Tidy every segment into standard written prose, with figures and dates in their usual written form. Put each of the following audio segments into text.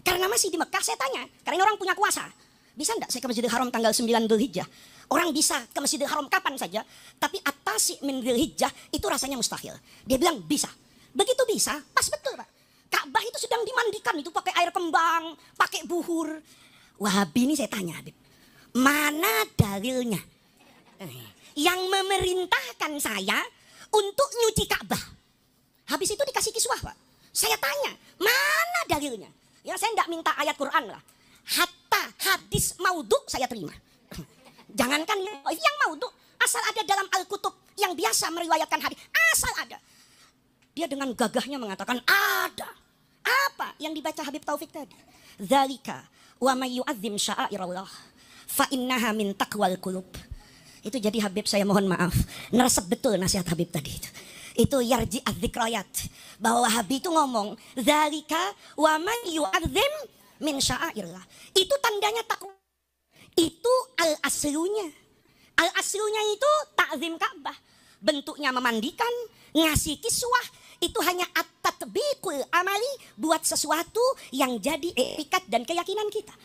Karena masih di Mekah, saya tanya, karena ini orang punya kuasa. Bisa enggak saya ke Masjidil Haram tanggal 9 Dzulhijjah? Orang bisa ke Masjidil Haram kapan saja, tapi atasi min Dzulhijjah itu rasanya mustahil. Dia bilang bisa. Begitu bisa, pas betul Pak. Ka'bah itu sedang dimandikan, itu pakai air kembang, pakai buhur. Wahabi ini saya tanya, Habib, mana dalilnya yang memerintahkan saya untuk nyuci Ka'bah? Habis itu dikasih kiswah Pak. Saya tanya, mana dalilnya? Ya saya enggak minta ayat Quran lah. Hatta hadis maudhu saya terima. Jangankan yang maudhu, asal ada dalam Al-Kutub yang biasa meriwayatkan hadis, asal ada. Dia dengan gagahnya mengatakan ada. Apa yang dibaca Habib Taufik tadi? Dzalika wa may yu'azzim sya'airallah fa innaha min taqwal qulub. Itu jadi Habib, saya mohon maaf, neresep betul nasihat Habib tadi itu. Itu yarji adz-dzikrayat, bahwa Habib itu ngomong dzalika wa may yu'azzim min sya'airillah. Itu tandanya takwa. Itu al-aslunya. Al-aslunya itu ta'zim Ka'bah. Bentuknya memandikan, ngasih kiswah. Itu hanya at-tatbiqul amali, buat sesuatu yang jadi etikat dan keyakinan kita.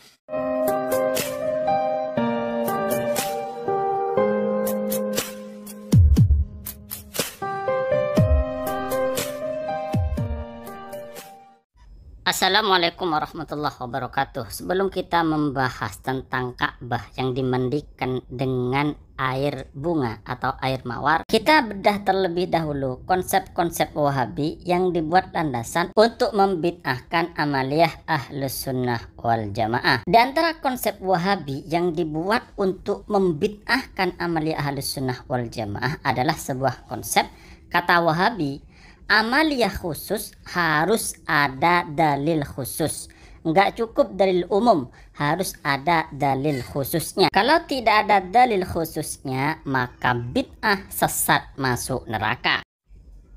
Assalamualaikum warahmatullahi wabarakatuh. Sebelum kita membahas tentang Ka'bah yang dimandikan dengan air bunga atau air mawar, kita bedah terlebih dahulu konsep-konsep Wahabi yang dibuat landasan untuk membid'ahkan amaliyah Ahlus Sunnah wal Jamaah. Di antara konsep Wahabi yang dibuat untuk membid'ahkan amaliyah Ahlus Sunnah wal Jamaah adalah sebuah konsep, kata Wahabi, amaliyah khusus harus ada dalil khusus. Enggak cukup dalil umum, harus ada dalil khususnya. Kalau tidak ada dalil khususnya, maka bid'ah, sesat, masuk neraka.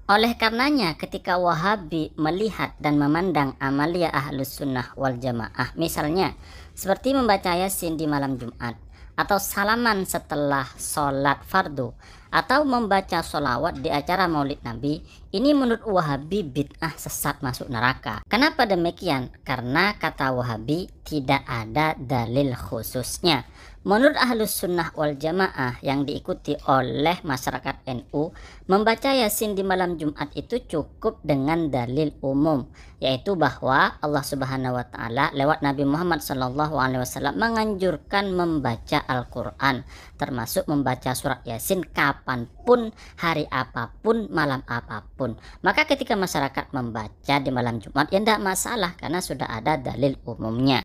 Oleh karenanya ketika Wahabi melihat dan memandang amaliyah Ahlus Sunnah wal Jamaah, misalnya seperti membaca Yasin di malam Jumat, atau salaman setelah sholat fardu, atau membaca sholawat di acara maulid Nabi, ini menurut Wahabi bid'ah, sesat, masuk neraka. Kenapa demikian? Karena kata Wahabi tidak ada dalil khususnya. Menurut Ahlus Sunnah wal Jamaah yang diikuti oleh masyarakat NU, membaca Yasin di malam Jumat itu cukup dengan dalil umum, yaitu bahwa Allah Subhanahu wa Ta'ala lewat Nabi Muhammad SAW menganjurkan membaca Al-Quran, termasuk membaca surat Yasin kapanpun, hari apapun, malam apapun. Maka ketika masyarakat membaca di malam Jumat, ya tidak masalah karena sudah ada dalil umumnya.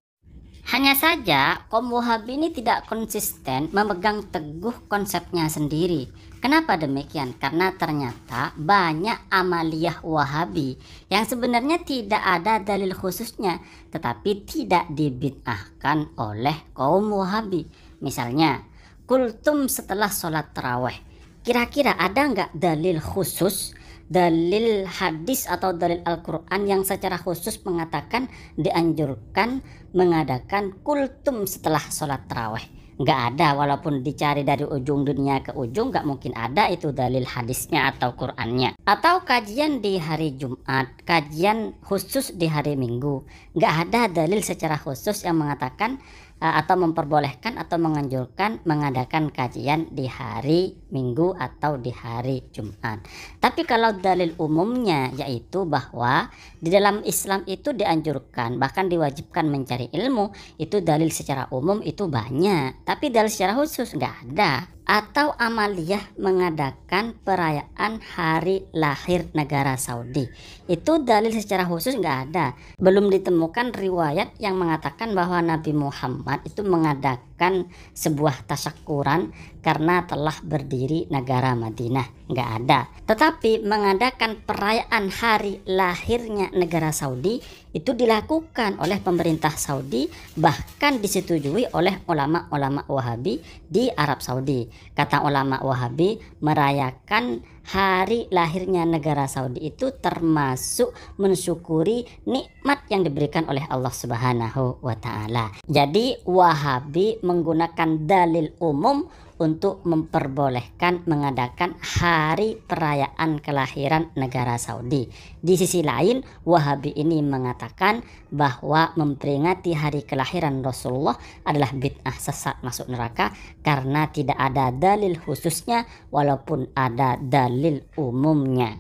Hanya saja kaum Wahabi ini tidak konsisten memegang teguh konsepnya sendiri. Kenapa demikian? Karena ternyata banyak amaliyah Wahabi yang sebenarnya tidak ada dalil khususnya, tetapi tidak dibid'ahkan oleh kaum Wahabi. Misalnya, kultum setelah sholat taraweh. Kira-kira ada nggak dalil khusus, dalil hadis atau dalil Al-Quran yang secara khusus mengatakan dianjurkan mengadakan kultum setelah sholat taraweh? Nggak ada, walaupun dicari dari ujung dunia ke ujung nggak mungkin ada itu dalil hadisnya atau Qurannya. Atau kajian di hari Jumat, kajian khusus di hari Minggu, nggak ada dalil secara khusus yang mengatakan atau memperbolehkan atau menganjurkan mengadakan kajian di hari Minggu atau di hari Jumat. Tapi kalau dalil umumnya yaitu bahwa di dalam Islam itu dianjurkan, bahkan diwajibkan mencari ilmu, itu dalil secara umum itu banyak, tapi dalil secara khusus nggak ada. Atau amaliyah mengadakan perayaan hari lahir negara Saudi, itu dalil secara khusus nggak ada. Belum ditemukan riwayat yang mengatakan bahwa Nabi Muhammad itu mengadakan sebuah tasyakuran karena telah berdiri negara Madinah, nggak ada. Tetapi mengadakan perayaan hari lahirnya negara Saudi itu dilakukan oleh pemerintah Saudi, bahkan disetujui oleh ulama-ulama Wahabi di Arab Saudi. Kata ulama Wahabi, merayakan hari lahirnya negara Saudi itu termasuk mensyukuri nikmat yang diberikan oleh Allah Subhanahu wa Ta'ala. Jadi Wahabi menggunakan dalil umum untuk memperbolehkan mengadakan hari perayaan kelahiran negara Saudi. Di sisi lain, Wahabi ini mengatakan bahwa memperingati hari kelahiran Rasulullah adalah bid'ah, sesat, masuk neraka karena tidak ada dalil khususnya walaupun ada dalil umumnya.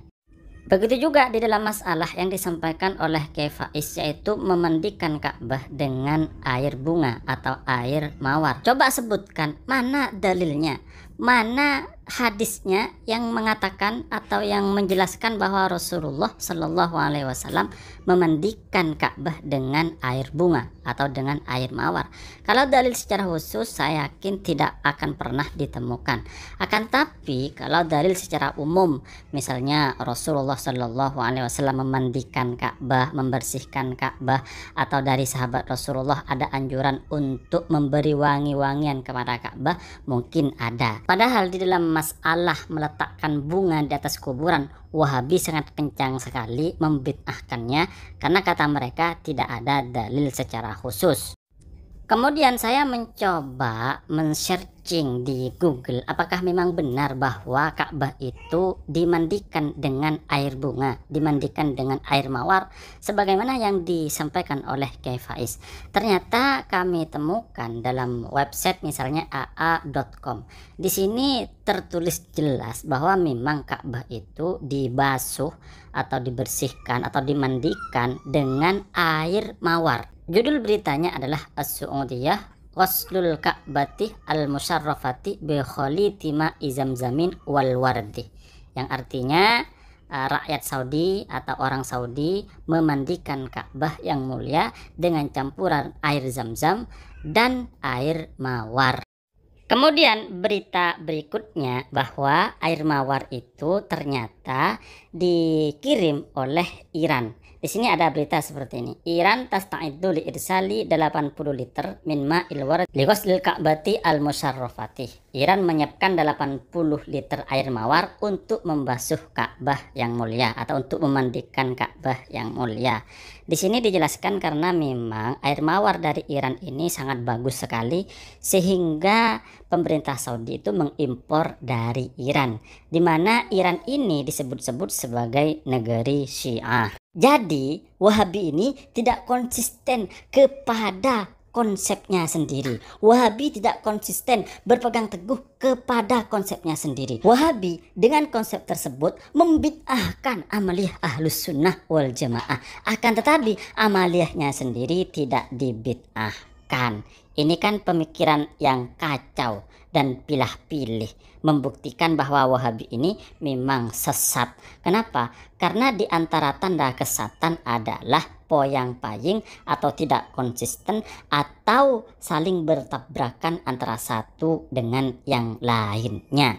Begitu juga di dalam masalah yang disampaikan oleh Kiai Faiz, yaitu memandikan Ka'bah dengan air bunga atau air mawar. Coba sebutkan mana dalilnya, mana hadisnya yang mengatakan atau yang menjelaskan bahwa Rasulullah Shallallahu Alaihi Wasallam memandikan Ka'bah dengan air bunga atau dengan air mawar. Kalau dalil secara khusus saya yakin tidak akan pernah ditemukan. Akan tapi kalau dalil secara umum, misalnya Rasulullah Shallallahu Alaihi Wasallam memandikan Ka'bah, membersihkan Ka'bah, atau dari sahabat Rasulullah ada anjuran untuk memberi wangi-wangian kepada Ka'bah, mungkin ada. Padahal di dalam masalah meletakkan bunga di atas kuburan, Wahabi sangat kencang sekali membid'ahkannya karena kata mereka tidak ada dalil secara khusus. Kemudian saya mencoba men-searching di Google apakah memang benar bahwa Ka'bah itu dimandikan dengan air bunga, dimandikan dengan air mawar sebagaimana yang disampaikan oleh Kiai Faiz. Ternyata kami temukan dalam website misalnya aa.com. Di sini tertulis jelas bahwa memang Ka'bah itu dibasuh atau dibersihkan atau dimandikan dengan air mawar. Judul beritanya adalah As-Su'udiyah Ghuslul Ka'bati Al-Musyarrafati bi Khaliti Ma'i Zamzamin wal Wardi, yang artinya rakyat Saudi atau orang Saudi memandikan Ka'bah yang mulia dengan campuran air zam-zam dan air mawar. Kemudian berita berikutnya bahwa air mawar itu ternyata dikirim oleh Iran. Di sini ada berita seperti ini. Iran tasta'iddu li irsali 80 liter min ma'il warad li ghuslil Ka'bati al-musyarrafati. Iran menyiapkan 80 liter air mawar untuk membasuh Ka'bah yang mulia atau untuk memandikan Ka'bah yang mulia. Di sini dijelaskan karena memang air mawar dari Iran ini sangat bagus sekali sehingga pemerintah Saudi itu mengimpor dari Iran, di mana Iran ini disebut-sebut sebagai negeri Syiah. Jadi Wahabi ini tidak konsisten kepada konsepnya sendiri. Wahabi tidak konsisten berpegang teguh kepada konsepnya sendiri. Wahabi dengan konsep tersebut membid'ahkan amaliyah Ahlus Sunnah wal Jamaah. Akan tetapi amaliyahnya sendiri tidak dibid'ahkan. Ini kan pemikiran yang kacau dan pilah-pilih, membuktikan bahwa Wahabi ini memang sesat. Kenapa? Karena di antara tanda kesesatan adalah poyang-paying atau tidak konsisten atau saling bertabrakan antara satu dengan yang lainnya.